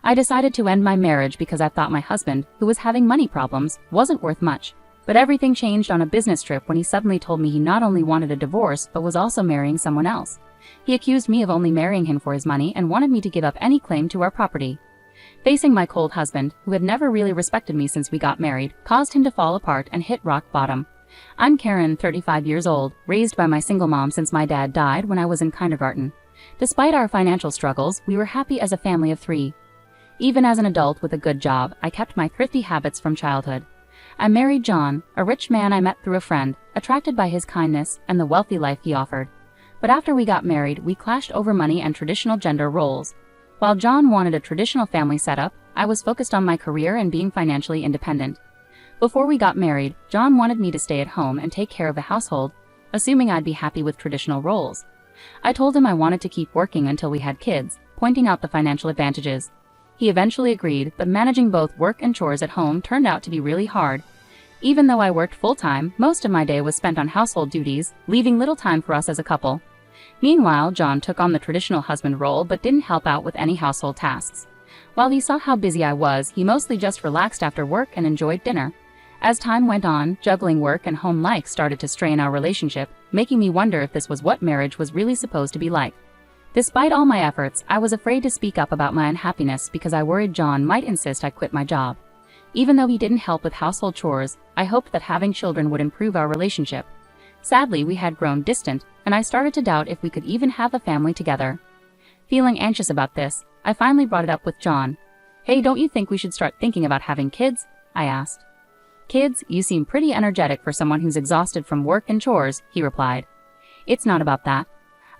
I decided to end my marriage because I thought my husband, who was having money problems, wasn't worth much. But everything changed on a business trip when he suddenly told me he not only wanted a divorce but was also marrying someone else. He accused me of only marrying him for his money and wanted me to give up any claim to our property. Facing my cold husband, who had never really respected me since we got married, caused him to fall apart and hit rock bottom. I'm Karen, 35 years old, raised by my single mom since my dad died when I was in kindergarten. Despite our financial struggles, we were happy as a family of 3. Even as an adult with a good job, I kept my thrifty habits from childhood. I married John, a rich man I met through a friend, attracted by his kindness and the wealthy life he offered. But after we got married, we clashed over money and traditional gender roles. While John wanted a traditional family setup, I was focused on my career and being financially independent. Before we got married, John wanted me to stay at home and take care of the household, assuming I'd be happy with traditional roles. I told him I wanted to keep working until we had kids, pointing out the financial advantages. He eventually agreed, but managing both work and chores at home turned out to be really hard. Even though I worked full-time, most of my day was spent on household duties, leaving little time for us as a couple. Meanwhile, John took on the traditional husband role but didn't help out with any household tasks. While he saw how busy I was, he mostly just relaxed after work and enjoyed dinner. As time went on, juggling work and home life started to strain our relationship, making me wonder if this was what marriage was really supposed to be like. Despite all my efforts, I was afraid to speak up about my unhappiness because I worried John might insist I quit my job. Even though he didn't help with household chores, I hoped that having children would improve our relationship. Sadly, we had grown distant, and I started to doubt if we could even have a family together. Feeling anxious about this, I finally brought it up with John. "Hey, don't you think we should start thinking about having kids?" I asked. "Kids? You seem pretty energetic for someone who's exhausted from work and chores," he replied. "It's not about that.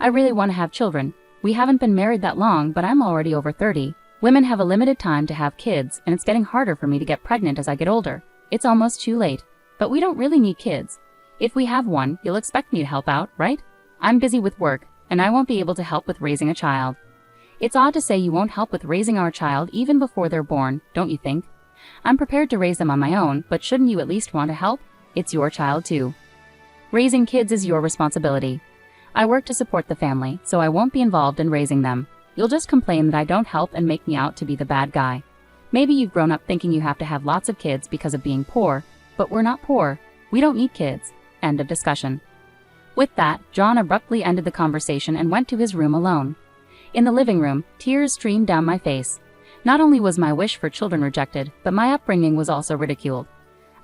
I really want to have children. We haven't been married that long, but I'm already over 30. Women have a limited time to have kids, and it's getting harder for me to get pregnant as I get older. It's almost too late. But we don't really need kids. If we have one, you'll expect me to help out, right? I'm busy with work, and I won't be able to help with raising a child." "It's odd to say you won't help with raising our child even before they're born, don't you think? I'm prepared to raise them on my own, but shouldn't you at least want to help? It's your child too. Raising kids is your responsibility. I work to support the family, so I won't be involved in raising them. You'll just complain that I don't help and make me out to be the bad guy. Maybe you've grown up thinking you have to have lots of kids because of being poor, but we're not poor. We don't need kids." End of discussion. With that, John abruptly ended the conversation and went to his room alone. In the living room, tears streamed down my face. Not only was my wish for children rejected, but my upbringing was also ridiculed.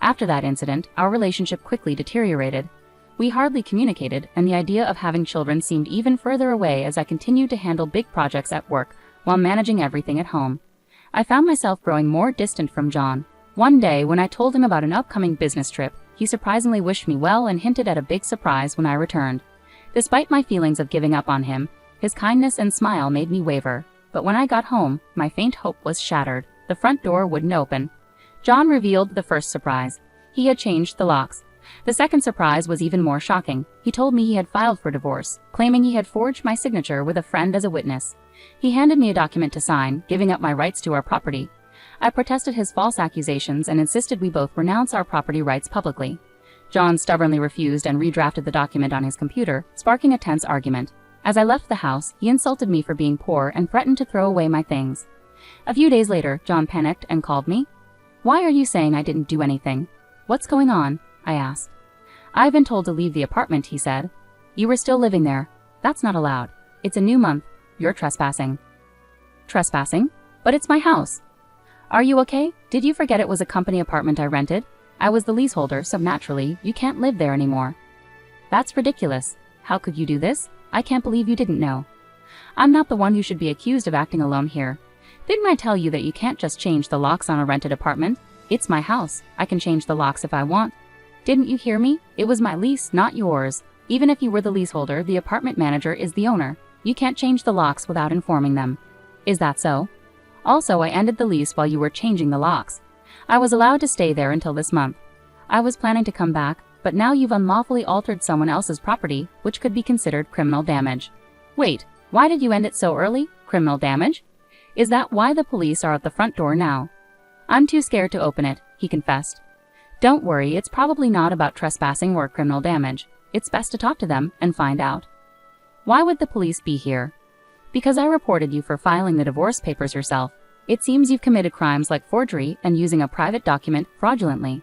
After that incident, our relationship quickly deteriorated. We hardly communicated, and the idea of having children seemed even further away as I continued to handle big projects at work while managing everything at home. I found myself growing more distant from John. One day, when I told him about an upcoming business trip, he surprisingly wished me well and hinted at a big surprise when I returned. Despite my feelings of giving up on him, his kindness and smile made me waver. But when I got home, my faint hope was shattered. The front door wouldn't open. John revealed the first surprise. He had changed the locks. The second surprise was even more shocking. He told me he had filed for divorce, claiming he had forged my signature with a friend as a witness. He handed me a document to sign, giving up my rights to our property. I protested his false accusations and insisted we both renounce our property rights publicly. John stubbornly refused and redrafted the document on his computer, sparking a tense argument. As I left the house, he insulted me for being poor and threatened to throw away my things. A few days later, John panicked and called me. "Why are you saying I didn't do anything? What's going on?" I asked. "I've been told to leave the apartment," he said. "You were still living there. That's not allowed. It's a new month. You're trespassing." "Trespassing? But it's my house." "Are you okay? Did you forget it was a company apartment I rented? I was the leaseholder, so naturally, you can't live there anymore." "That's ridiculous. How could you do this? I can't believe you didn't know. I'm not the one who should be accused of acting alone here. Didn't I tell you that you can't just change the locks on a rented apartment? It's my house. I can change the locks if I want. Didn't you hear me? It was my lease, not yours. Even if you were the leaseholder, the apartment manager is the owner. You can't change the locks without informing them. Is that so? Also, I ended the lease while you were changing the locks. I was allowed to stay there until this month. I was planning to come back, but now you've unlawfully altered someone else's property, which could be considered criminal damage." "Wait, why did you end it so early? Criminal damage? Is that why the police are at the front door now?" "I'm too scared to open it," he confessed. "Don't worry, it's probably not about trespassing or criminal damage. It's best to talk to them and find out." "Why would the police be here?" "Because I reported you for filing the divorce papers yourself. It seems you've committed crimes like forgery and using a private document fraudulently.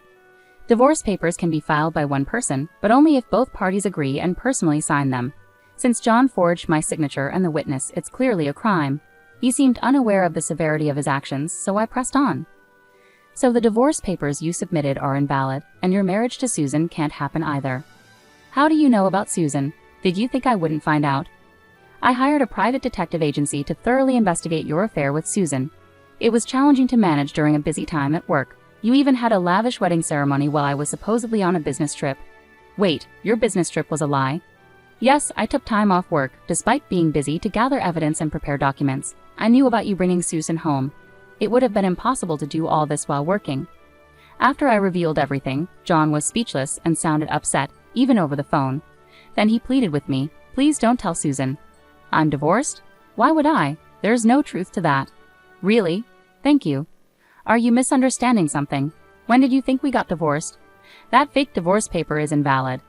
Divorce papers can be filed by one person, but only if both parties agree and personally sign them. Since John forged my signature and the witness, it's clearly a crime. He seemed unaware of the severity of his actions, so I pressed on. So the divorce papers you submitted are invalid, and your marriage to Susan can't happen either. How do you know about Susan? Did you think I wouldn't find out? I hired a private detective agency to thoroughly investigate your affair with Susan. It was challenging to manage during a busy time at work. You even had a lavish wedding ceremony while I was supposedly on a business trip. Wait, your business trip was a lie? Yes, I took time off work, despite being busy, to gather evidence and prepare documents. I knew about you bringing Susan home. It would have been impossible to do all this while working. After I revealed everything, John was speechless and sounded upset, even over the phone. Then he pleaded with me, "Please don't tell Susan. I'm divorced? Why would I? There's no truth to that." Really? Thank you. Are you misunderstanding something? When did you think we got divorced? That fake divorce paper is invalid.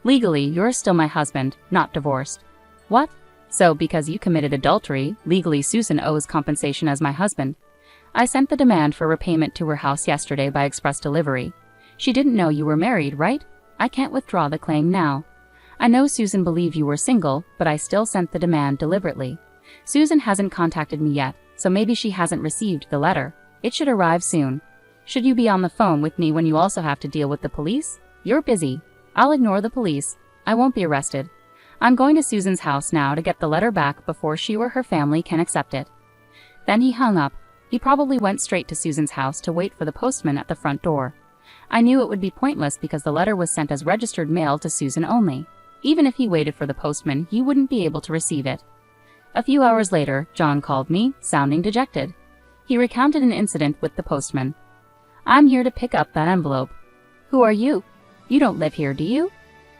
Legally, you're still my husband, not divorced. What? So because you committed adultery, legally Susan owes compensation as my husband. I sent the demand for repayment to her house yesterday by express delivery. She didn't know you were married, right? I can't withdraw the claim now. I know Susan believed you were single, but I still sent the demand deliberately. Susan hasn't contacted me yet, so maybe she hasn't received the letter. It should arrive soon. Should you be on the phone with me when you also have to deal with the police? You're busy. I'll ignore the police. I won't be arrested. I'm going to Susan's house now to get the letter back before she or her family can accept it. Then he hung up. He probably went straight to Susan's house to wait for the postman at the front door. I knew it would be pointless because the letter was sent as registered mail to Susan only. Even if he waited for the postman, he wouldn't be able to receive it. A few hours later, John called me, sounding dejected. He recounted an incident with the postman. "I'm here to pick up that envelope." "Who are you? You don't live here, do you?"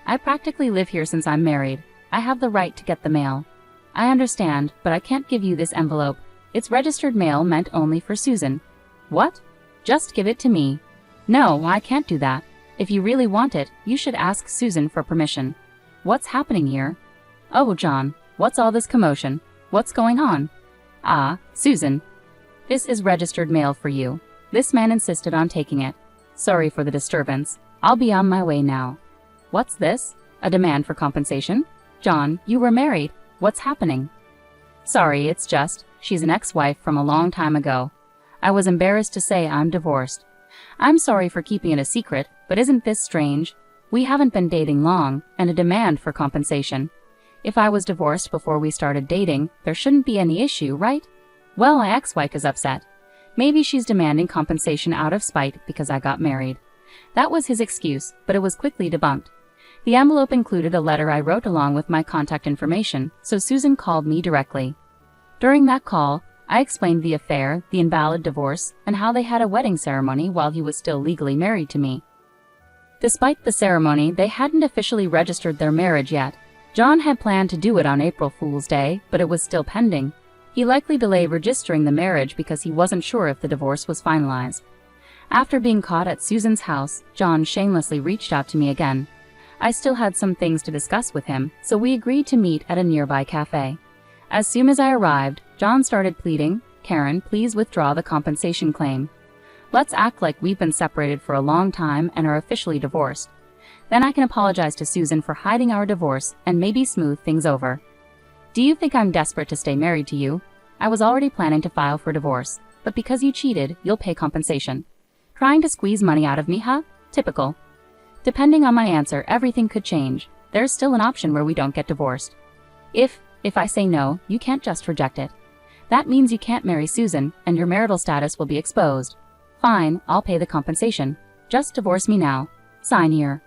"I practically live here since I'm married. I have the right to get the mail." "I understand, but I can't give you this envelope. It's registered mail meant only for Susan." "What? Just give it to me." "No, I can't do that. If you really want it, you should ask Susan for permission." "What's happening here?" "Oh, John, what's all this commotion? What's going on?" "Ah, Susan. This is registered mail for you. This man insisted on taking it. Sorry for the disturbance. I'll be on my way now." "What's this? A demand for compensation?" "John, you were married. What's happening?" "Sorry, it's just, she's an ex-wife from a long time ago. I was embarrassed to say I'm divorced. I'm sorry for keeping it a secret, but isn't this strange? We haven't been dating long, and a demand for compensation. If I was divorced before we started dating, there shouldn't be any issue, right? Well, my ex-wife is upset. Maybe she's demanding compensation out of spite because I got married." That was his excuse, but it was quickly debunked. The envelope included a letter I wrote along with my contact information, so Susan called me directly. During that call, I explained the affair, the invalid divorce, and how they had a wedding ceremony while he was still legally married to me. Despite the ceremony, they hadn't officially registered their marriage yet. John had planned to do it on April Fool's Day, but it was still pending. He likely delayed registering the marriage because he wasn't sure if the divorce was finalized. After being caught at Susan's house, John shamelessly reached out to me again. I still had some things to discuss with him, so we agreed to meet at a nearby cafe. As soon as I arrived, John started pleading, "Karen, please withdraw the compensation claim. Let's act like we've been separated for a long time and are officially divorced. Then I can apologize to Susan for hiding our divorce and maybe smooth things over. Do you think I'm desperate to stay married to you? I was already planning to file for divorce, but because you cheated, you'll pay compensation. Trying to squeeze money out of me, huh? Typical. Depending on my answer, everything could change. There's still an option where we don't get divorced. If I say no, you can't just reject it. That means you can't marry Susan, and your marital status will be exposed. Fine, I'll pay the compensation. Just divorce me now. Sign here."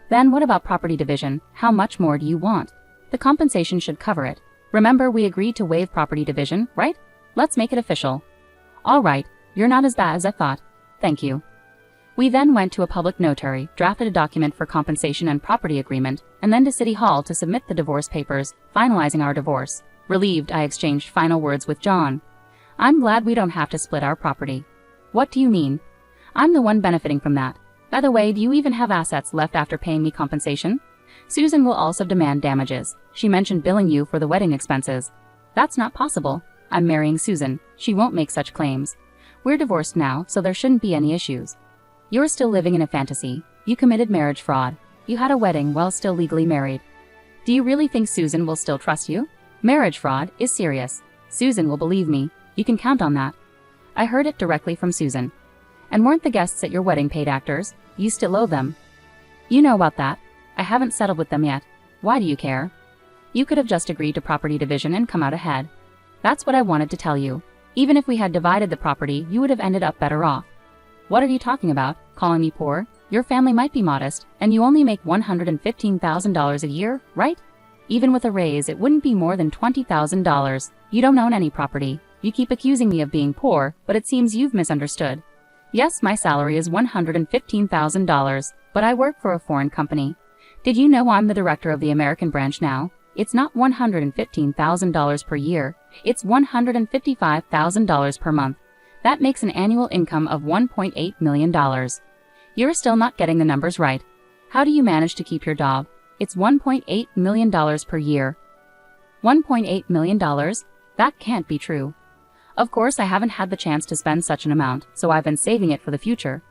"Then what about property division? How much more do you want? The compensation should cover it. Remember, we agreed to waive property division, right? Let's make it official." "All right, you're not as bad as I thought. Thank you." We then went to a public notary, drafted a document for compensation and property agreement, and then to City Hall to submit the divorce papers, finalizing our divorce. Relieved, I exchanged final words with John. "I'm glad we don't have to split our property." "What do you mean?" "I'm the one benefiting from that. By the way, do you even have assets left after paying me compensation? Susan will also demand damages. She mentioned billing you for the wedding expenses." "That's not possible. I'm marrying Susan. She won't make such claims. We're divorced now, so there shouldn't be any issues. You're still living in a fantasy. You committed marriage fraud. You had a wedding while still legally married. Do you really think Susan will still trust you? Marriage fraud is serious. Susan will believe me. You can count on that. I heard it directly from Susan. And weren't the guests at your wedding paid actors? You still owe them. You know about that. I haven't settled with them yet. Why do you care? You could have just agreed to property division and come out ahead. That's what I wanted to tell you. Even if we had divided the property, you would have ended up better off. What are you talking about? Calling me poor? Your family might be modest, and you only make $115,000 a year, right? Even with a raise, it wouldn't be more than $20,000. You don't own any property. You keep accusing me of being poor, but it seems you've misunderstood. Yes, my salary is $115,000, but I work for a foreign company. Did you know I'm the director of the American branch now? It's not $115,000 per year. It's $155,000 per month. That makes an annual income of $1.8 million. You're still not getting the numbers right. How do you manage to keep your job? It's $1.8 million per year. $1.8 million? That can't be true. Of course, I haven't had the chance to spend such an amount, so I've been saving it for the future.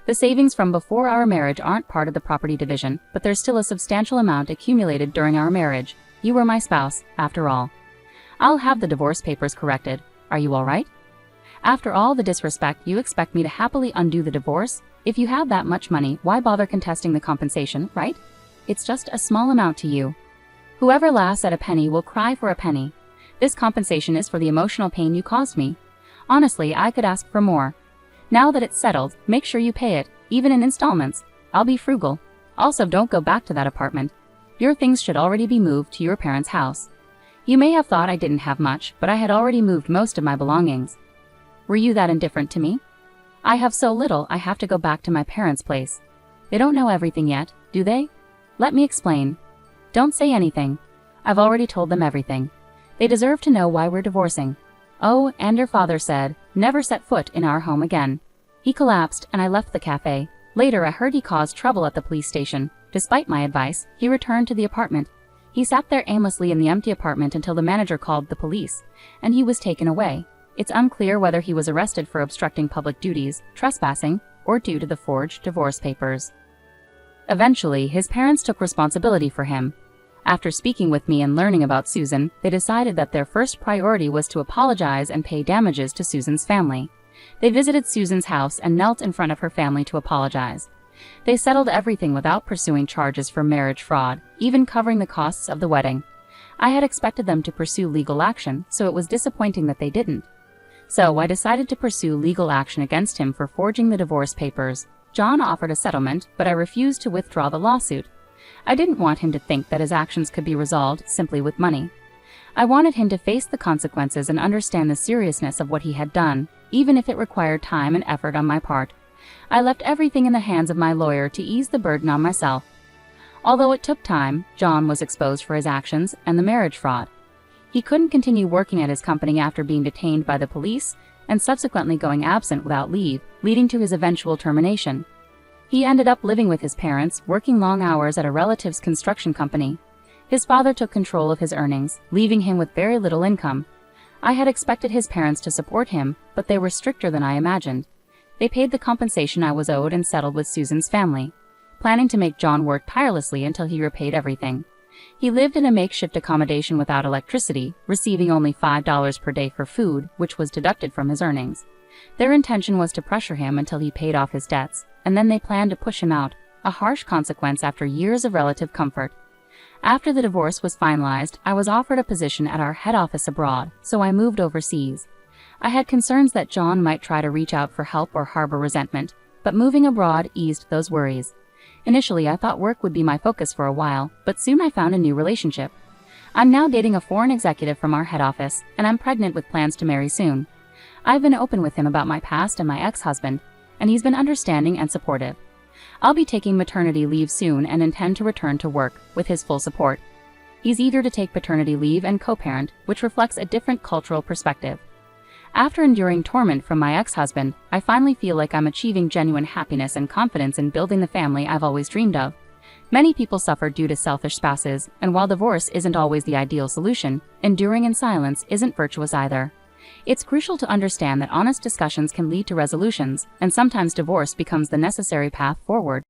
The savings from before our marriage aren't part of the property division, but there's still a substantial amount accumulated during our marriage. You were my spouse, after all. I'll have the divorce papers corrected. Are you all right? After all the disrespect, you expect me to happily undo the divorce? If you have that much money, why bother contesting the compensation, right? It's just a small amount to you. Whoever laughs at a penny will cry for a penny. This compensation is for the emotional pain you caused me. Honestly, I could ask for more. Now that it's settled, make sure you pay it, even in installments. I'll be frugal. Also, don't go back to that apartment. Your things should already be moved to your parents' house. You may have thought I didn't have much, but I had already moved most of my belongings. Were you that indifferent to me? I have so little I have to go back to my parents' place. They don't know everything yet, do they? Let me explain. Don't say anything. I've already told them everything. They deserve to know why we're divorcing. Oh, and your father said, never set foot in our home again. He collapsed and I left the cafe. Later I heard he caused trouble at the police station. Despite my advice, he returned to the apartment. He sat there aimlessly in the empty apartment until the manager called the police, and he was taken away. It's unclear whether he was arrested for obstructing public duties, trespassing, or due to the forged divorce papers. Eventually, his parents took responsibility for him. After speaking with me and learning about Susan, they decided that their first priority was to apologize and pay damages to Susan's family. They visited Susan's house and knelt in front of her family to apologize. They settled everything without pursuing charges for marriage fraud, even covering the costs of the wedding. I had expected them to pursue legal action, so it was disappointing that they didn't. So I decided to pursue legal action against him for forging the divorce papers. John offered a settlement, but I refused to withdraw the lawsuit. I didn't want him to think that his actions could be resolved simply with money. I wanted him to face the consequences and understand the seriousness of what he had done, even if it required time and effort on my part. I left everything in the hands of my lawyer to ease the burden on myself. Although it took time, John was exposed for his actions and the marriage fraud. He couldn't continue working at his company after being detained by the police and subsequently going absent without leave, leading to his eventual termination. He ended up living with his parents, working long hours at a relative's construction company. His father took control of his earnings, leaving him with very little income. I had expected his parents to support him, but they were stricter than I imagined. They paid the compensation I was owed and settled with Susan's family, planning to make John work tirelessly until he repaid everything. He lived in a makeshift accommodation without electricity, receiving only $5 per day for food, which was deducted from his earnings. Their intention was to pressure him until he paid off his debts, and then they planned to push him out, a harsh consequence after years of relative comfort. After the divorce was finalized, I was offered a position at our head office abroad, so I moved overseas. I had concerns that John might try to reach out for help or harbor resentment, but moving abroad eased those worries. Initially, I thought work would be my focus for a while, but soon I found a new relationship. I'm now dating a foreign executive from our head office, and I'm pregnant with plans to marry soon. I've been open with him about my past and my ex-husband, and he's been understanding and supportive. I'll be taking maternity leave soon and intend to return to work, with his full support. He's eager to take paternity leave and co-parent, which reflects a different cultural perspective. After enduring torment from my ex-husband, I finally feel like I'm achieving genuine happiness and confidence in building the family I've always dreamed of. Many people suffer due to selfish spouses, and while divorce isn't always the ideal solution, enduring in silence isn't virtuous either. It's crucial to understand that honest discussions can lead to resolutions, and sometimes divorce becomes the necessary path forward.